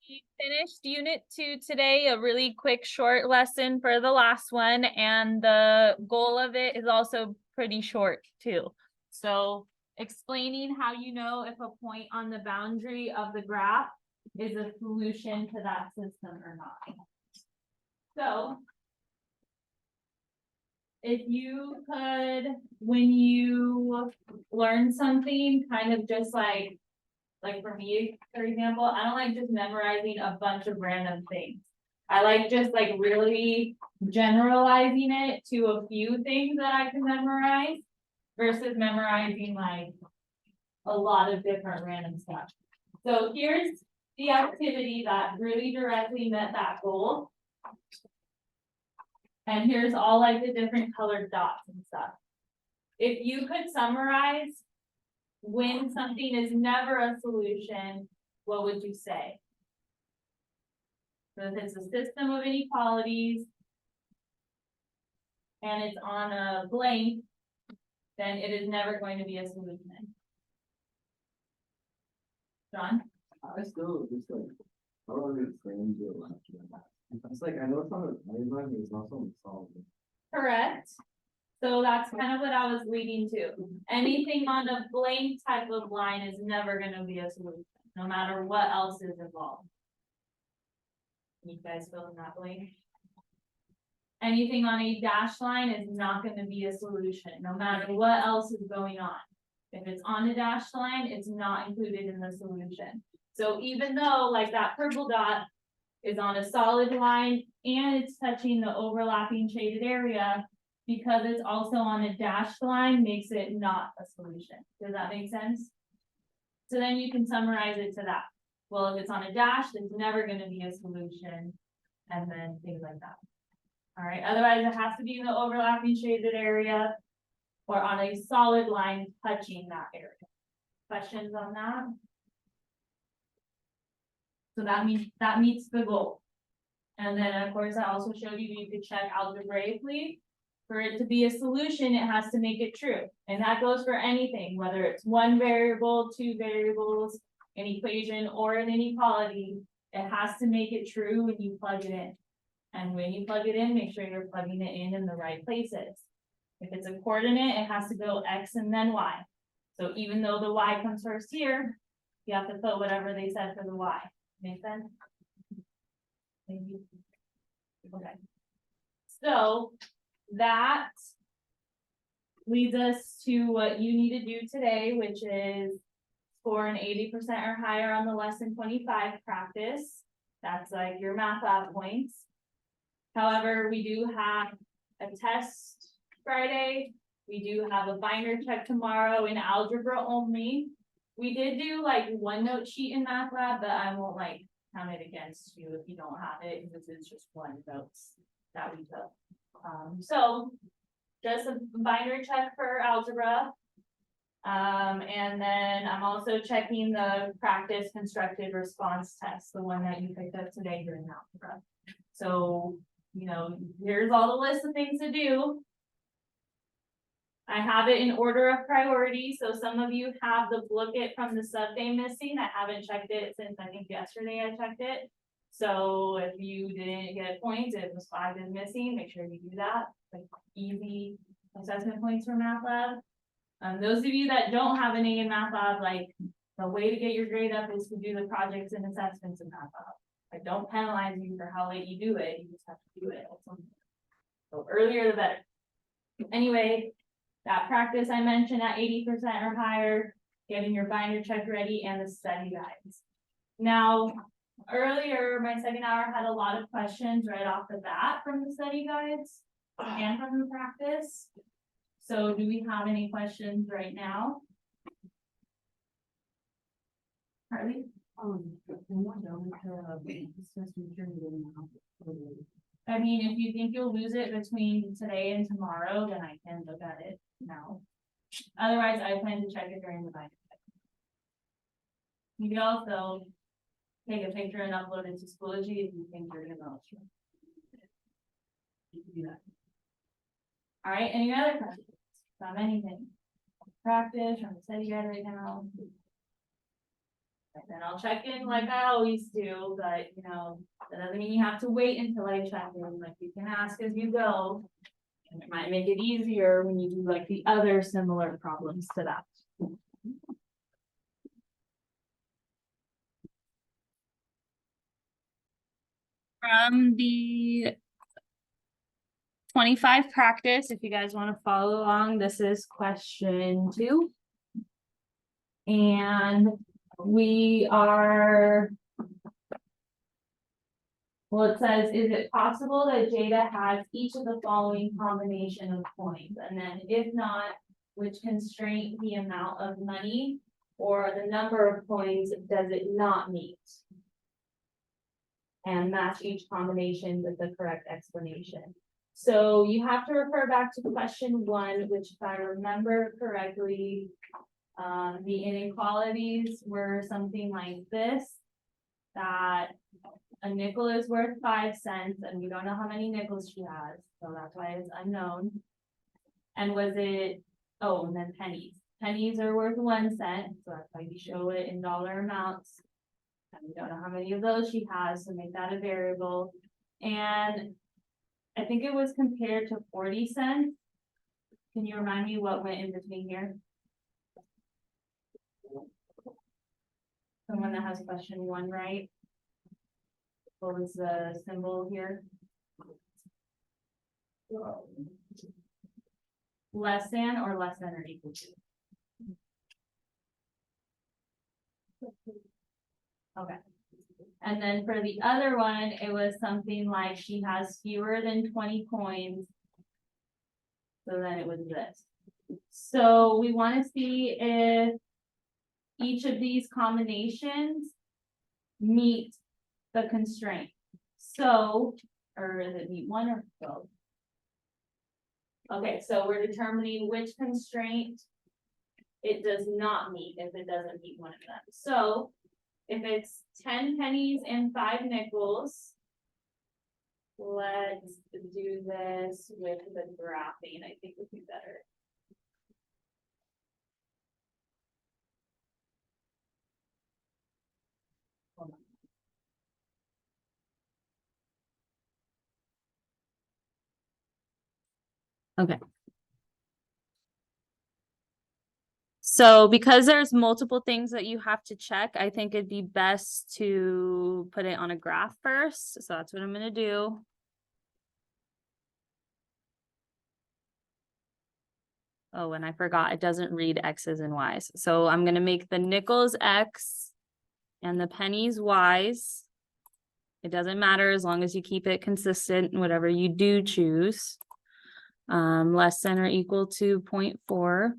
We finished Unit 2 today, a really quick short lesson for the last one, and the goal of it is also pretty short too. So explaining how you know if a point on the boundary of the graph is a solution to that system or not. So if you could, when you learn something, kind of just like for me, for example, I don't like just memorizing a bunch of random things. I like just like really generalizing it to a few things that I can memorize versus memorizing like a lot of different random stuff. So here's the activity that really directly met that goal. And here's all like the different colored dots and stuff. If you could summarize when something is never a solution, what would you say? So if it's a system of inequalities and it's on a blank, then it is never going to be a solution. John? I still just like, I don't really explain to it like, it's like, I know it's on the timeline, but it's also on the solid. Correct. So that's kind of what I was leading to. Anything on a blank type of line is never going to be a solution, no matter what else is involved. You guys fill in that blank? Anything on a dashed line is not going to be a solution, no matter what else is going on. If it's on a dashed line, it's not included in the solution. So even though like that purple dot is on a solid line and it's touching the overlapping shaded area, because it's also on a dashed line makes it not a solution. Does that make sense? So then you can summarize it to that. Well, if it's on a dash, it's never going to be a solution, and then things like that. All right, otherwise it has to be in the overlapping shaded area or on a solid line touching that area. Questions on that? So that means that meets the goal. And then of course I also showed you could check algebraically. For it to be a solution, it has to make it true. And that goes for anything, whether it's one variable, two variables, an equation, or an inequality. It has to make it true when you plug it in. And when you plug it in, make sure you're plugging it in the right places. If it's a coordinate, it has to go X and then Y. So even though the Y comes first here, you have to put whatever they said for the Y. Make sense? Maybe. Okay. So that leads us to what you need to do today, which is score an 80% or higher on the lesson 25 practice. That's like your math lab points. However, we do have a test Friday. We do have a binder check tomorrow in algebra only. We did do like one note sheet in math lab, but I won't like count it against you if you don't have it, because it's just one notes that we took. So just a binder check for algebra. And then I'm also checking the practice constructed response test, the one that you picked up today during algebra. So, you know, here's all the list of things to do. I have it in order of priority. So some of you have the booklet from the sub-day missing. I haven't checked it since I think yesterday I checked it. So if you didn't get points, it was 5 is missing, make sure you do that. Like easy assessment points for math lab. Those of you that don't have an A in math lab, like the way to get your grade up is to do the projects and assessments in math lab. I don't penalize you for how late you do it, you just have to do it. So earlier the better. Anyway, that practice I mentioned at 80% or higher, getting your binder check ready and the study guides. Now, earlier, my second hour had a lot of questions right off the bat from the study guides and from the practice. So do we have any questions right now? Harley? I mean, if you think you'll lose it between today and tomorrow, then I can look at it now. Otherwise, I plan to check it during the binder check. You can also take a picture and upload it to Schoology if you think you're gonna know. You can do that. All right, any other questions from anything? Practice, from the study guide right now. And then I'll check in like I always do, but you know, that doesn't mean you have to wait until I check in, like you can ask as you go. And it might make it easier when you do like the other similar problems to that. From the 25 practice, if you guys want to follow along, this is question 2. And we are. Well, it says, is it possible that Jada has each of the following combination of coins? And then if not, which constraint the amount of money or the number of coins does it not meet? And match each combination with the correct explanation. So you have to refer back to question 1, which if I remember correctly, the inequalities were something like this, that a nickel is worth 5 cents and we don't know how many nickels she has, so that's why it's unknown. And was it, oh, and then pennies. Pennies are worth 1 cent, so that's why you show it in dollar amounts. And we don't know how many of those she has, so make that a variable. And I think it was compared to 40 cents. Can you remind me what went in between here? Someone that has question 1 right? What was the symbol here? Less than or less than or equal to? Okay. And then for the other one, it was something like she has fewer than 20 coins. So then it was this. So we want to see if each of these combinations meet the constraint. So, or is it meet one or both? Okay, so we're determining which constraint it does not meet if it doesn't meet one of them. So if it's 10 pennies and 5 nickels, let's do this with the graphing. I think would be better. Okay. So because there's multiple things that you have to check, I think it'd be best to put it on a graph first. So that's what I'm going to do. Oh, and I forgot, it doesn't read X's and Y's. So I'm going to make the nickels X and the pennies Y's. It doesn't matter as long as you keep it consistent, whatever you do choose. Less than or equal to 0.4.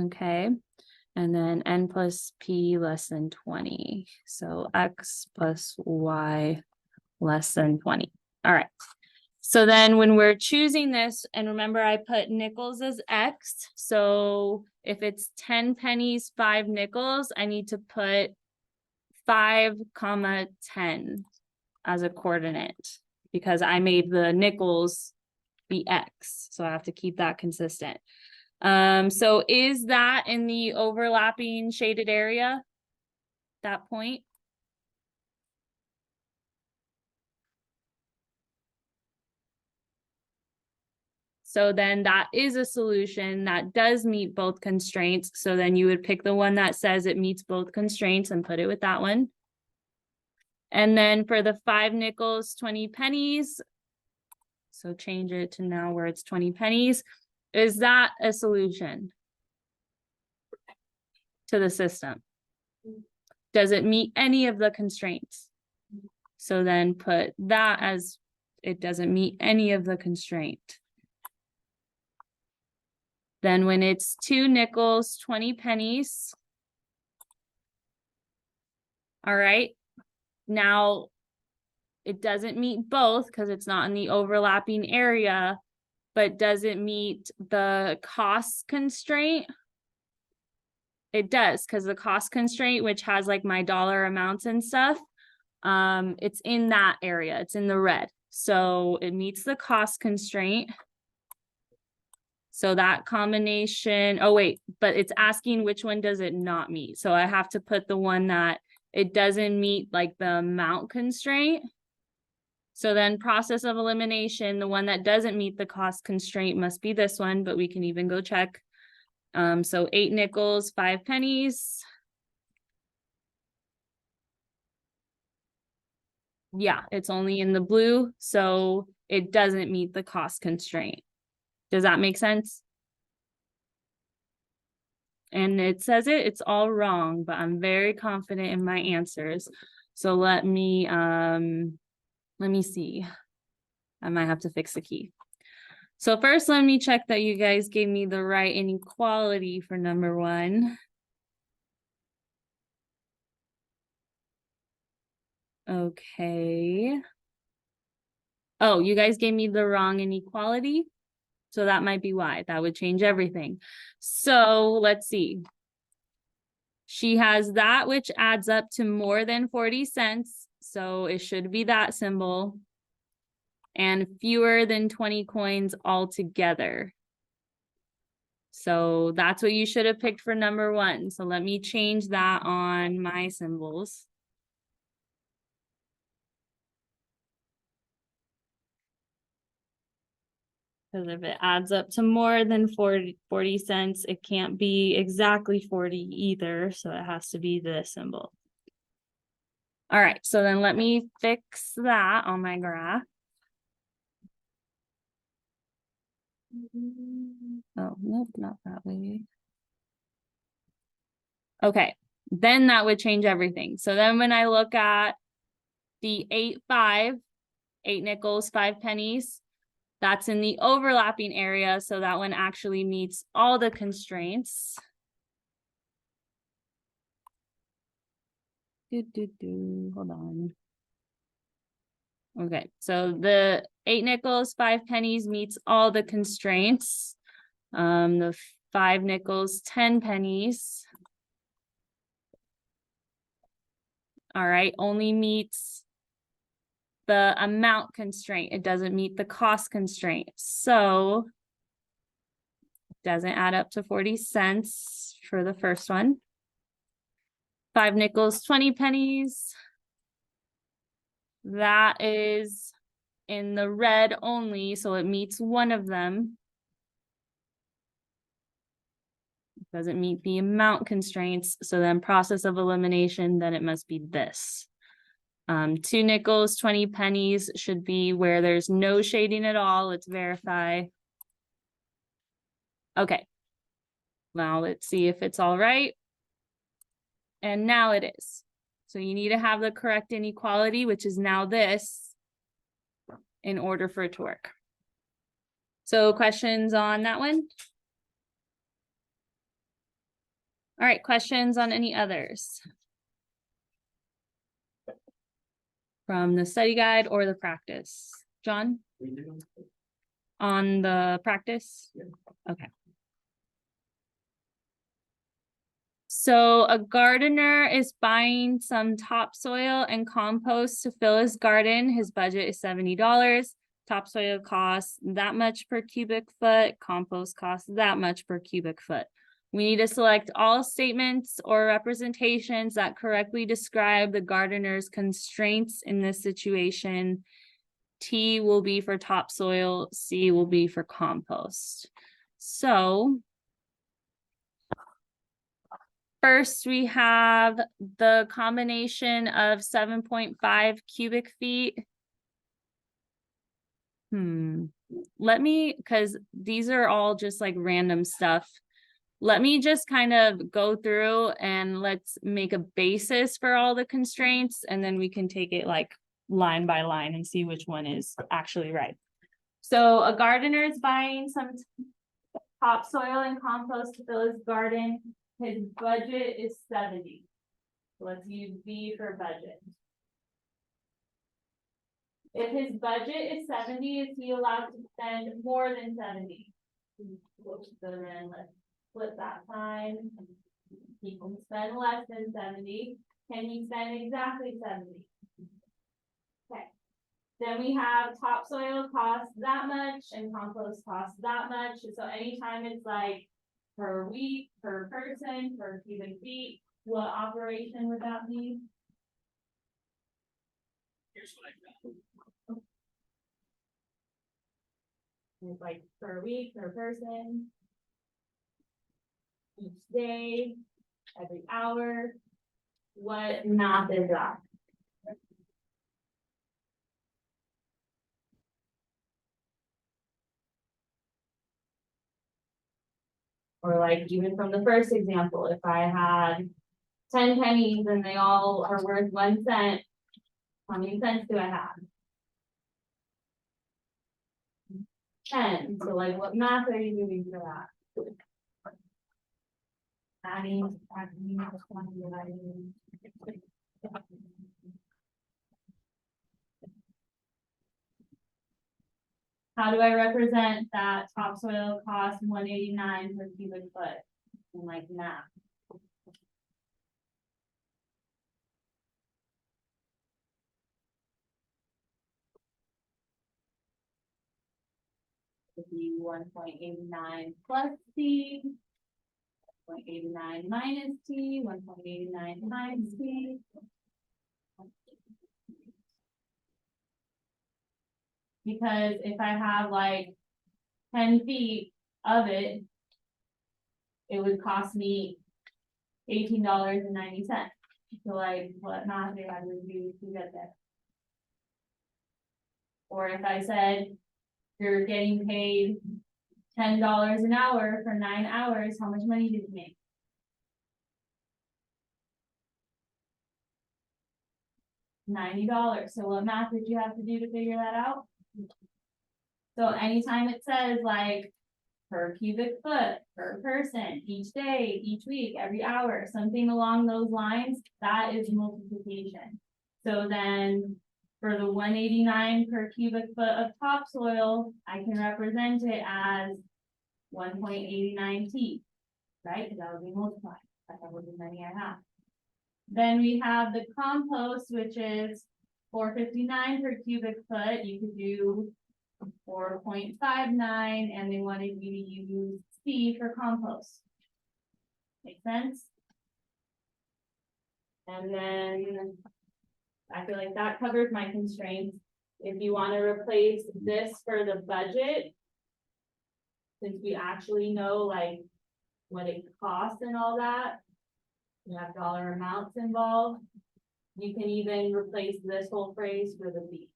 Okay. And then n plus p less than 20. So x plus y less than 20. All right. So then when we're choosing this, and remember I put nickels as x. So if it's 10 pennies, 5 nickels, I need to put 5, 10 as a coordinate because I made the nickels be x. So I have to keep that consistent. So is that in the overlapping shaded area? That point? So then that is a solution that does meet both constraints. So then you would pick the one that says it meets both constraints and put it with that one. And then for the 5 nickels, 20 pennies. So change it to now where it's 20 pennies. Is that a solution to the system? Does it meet any of the constraints? So then put that as it doesn't meet any of the constraint. Then when it's 2 nickels, 20 pennies. All right. Now it doesn't meet both because it's not in the overlapping area, but does it meet the cost constraint? It does, because the cost constraint, which has like my dollar amounts and stuff, it's in that area. It's in the red. So it meets the cost constraint. So that combination, oh wait, but it's asking which one does it not meet? So I have to put the one that it doesn't meet like the amount constraint. So then process of elimination, the one that doesn't meet the cost constraint must be this one, but we can even go check. So 8 nickels, 5 pennies. Yeah, it's only in the blue, so it doesn't meet the cost constraint. Does that make sense? And it says it's all wrong, but I'm very confident in my answers. So let me see. I might have to fix the key. So first, let me check that you guys gave me the right inequality for number 1. Okay. Oh, you guys gave me the wrong inequality. So that might be why. That would change everything. So let's see. She has that which adds up to more than 40 cents. So it should be that symbol. And fewer than 20 coins altogether. So that's what you should have picked for number 1. So let me change that on my symbols. Because if it adds up to more than 40 cents, it can't be exactly 40 either. So it has to be this symbol. All right, so then let me fix that on my graph. Oh, nope, not that way. Okay, then that would change everything. So then when I look at the 8 nickels, 5 pennies, that's in the overlapping area. So that one actually meets all the constraints. Hold on. Okay, so the 8 nickels, 5 pennies meets all the constraints. The 5 nickels, 10 pennies. All right, only meets the amount constraint. It doesn't meet the cost constraint. So it doesn't add up to 40 cents for the first one. 5 nickels, 20 pennies. That is in the red only, so it meets one of them. It doesn't meet the amount constraints, so then process of elimination, then it must be this. 2 nickels, 20 pennies should be where there's no shading at all. Let's verify. Okay. Now let's see if it's all right. And now it is. So you need to have the correct inequality, which is now this, in order for it to work. So questions on that one? All right, questions on any others? From the study guide or the practice? John? On the practice? Yeah. Okay. So a gardener is buying some topsoil and compost to fill his garden. His budget is $70. Topsoil costs that much per cubic foot. Compost costs that much per cubic foot. We need to select all statements or representations that correctly describe the gardener's constraints in this situation. T will be for topsoil, C will be for compost. So first, we have the combination of 7.5 cubic feet. Let me, because these are all just like random stuff. Let me just kind of go through and let's make a basis for all the constraints, and then we can take it like line by line and see which one is actually right. So a gardener is buying some topsoil and compost to fill his garden. His budget is 70. Let's use B for budget. If his budget is 70, is he allowed to spend more than 70? So then let's flip that sign. He can spend less than 70. Can he spend exactly 70? Okay. Then we have topsoil costs that much and compost costs that much, so anytime it's like per week, per person, per cubic feet, what operation would that be? Here's what I found. It's like per week, per person. Each day, every hour. What math is that? Or like even from the first example, if I had 10 pennies and they all are worth 1 cent, how many cents do I have? 10, so like what math are you doing for that? Adding. How do I represent that topsoil cost 189 per cubic foot? In like math. Would be 1.89 plus T. 1.89 minus T, 1.89 times T. Because if I have like 10 feet of it, it would cost me $18.90. So like, what math do I would do to get there? Or if I said, you're getting paid $10 an hour for 9 hours, how much money did you make? $90. So what math did you have to do to figure that out? So anytime it says like per cubic foot, per person, each day, each week, every hour, something along those lines, that is multiplication. So then for the 189 per cubic foot of topsoil, I can represent it as 1.89 T, right? Because that would be multiplied. That's how many I have. Then we have the compost, which is 459 per cubic foot. You could do 4.59, and they wanted you to use C for compost. Make sense? And then I feel like that covers my constraints. If you want to replace this for the budget, since we actually know like what it costs and all that, we have dollar amounts involved. You can even replace this whole phrase for the B.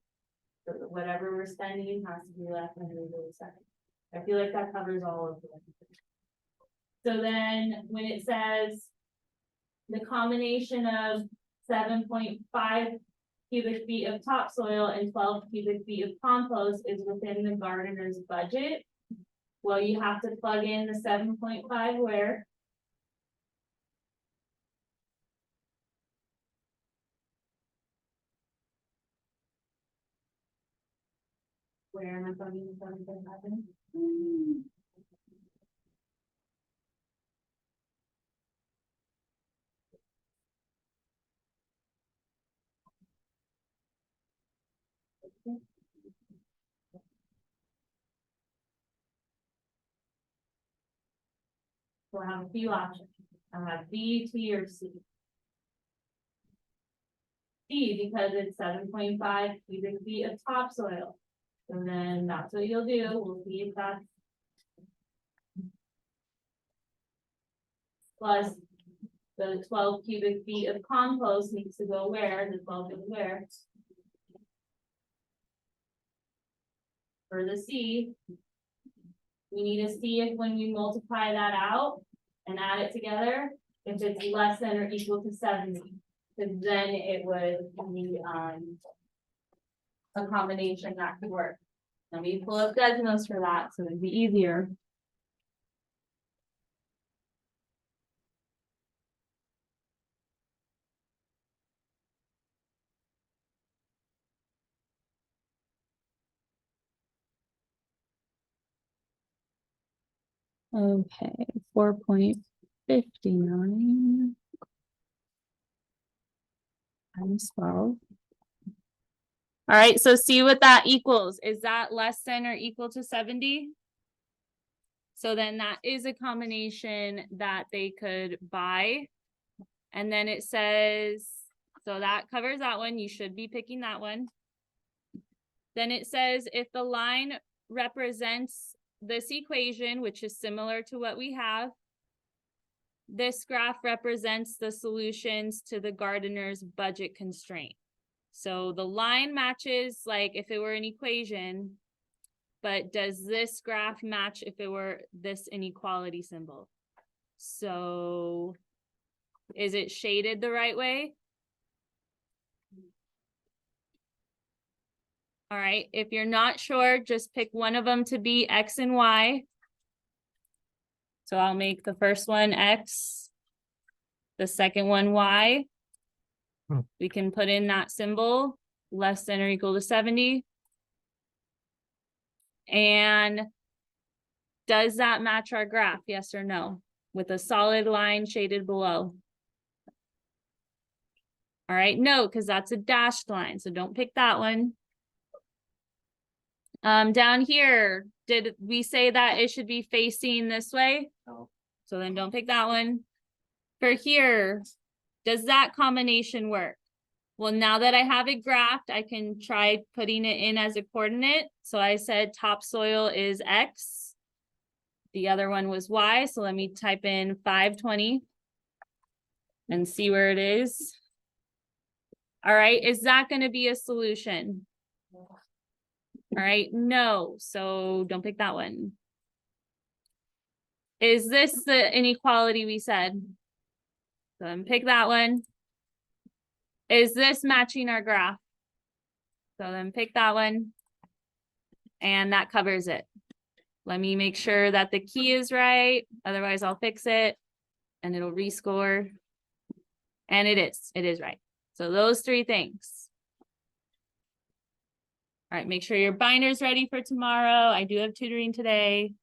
So that whatever we're spending has to be less than the second. I feel like that covers all of them. So then when it says the combination of 7.5 cubic feet of topsoil and 12 cubic feet of compost is within the gardener's budget. Well, you have to plug in the 7.5 where? Where am I plugging the 7.5 in? So I have a few options. I have B, T, or C. C because it's 7.5 cubic feet of topsoil. And then that's what you'll do. We'll see if that's plus the 12 cubic feet of compost needs to go where? The 12 is where? For the C, we need to see if when we multiply that out and add it together, if it's less than or equal to 70. Because then it would be a combination that could work. Let me pull up Desmos for that so it'd be easier. Okay, 4.59 times 12. All right, so see what that equals. Is that less than or equal to 70? So then that is a combination that they could buy. And then it says, so that covers that one. You should be picking that one. Then it says if the line represents this equation, which is similar to what we have, this graph represents the solutions to the gardener's budget constraint. So the line matches like if it were an equation, but does this graph match if it were this inequality symbol? So is it shaded the right way? All right, if you're not sure, just pick one of them to be X and Y. So I'll make the first one X, the second one Y. We can put in that symbol, less than or equal to 70. And does that match our graph? Yes or no? With a solid line shaded below. All right, no, because that's a dashed line, so don't pick that one. Down here, did we say that it should be facing this way? No. So then don't pick that one. For here, does that combination work? Well, now that I have it graphed, I can try putting it in as a coordinate. So I said topsoil is X. The other one was Y. So let me type in 520 and see where it is. All right, is that going to be a solution? All right, no. So don't pick that one. Is this the inequality we said? So then pick that one. Is this matching our graph? So then pick that one. And that covers it. Let me make sure that the key is right. Otherwise, I'll fix it and it'll rescore. And it is right. So those three things. All right, make sure your binder's ready for tomorrow. I do have tutoring today.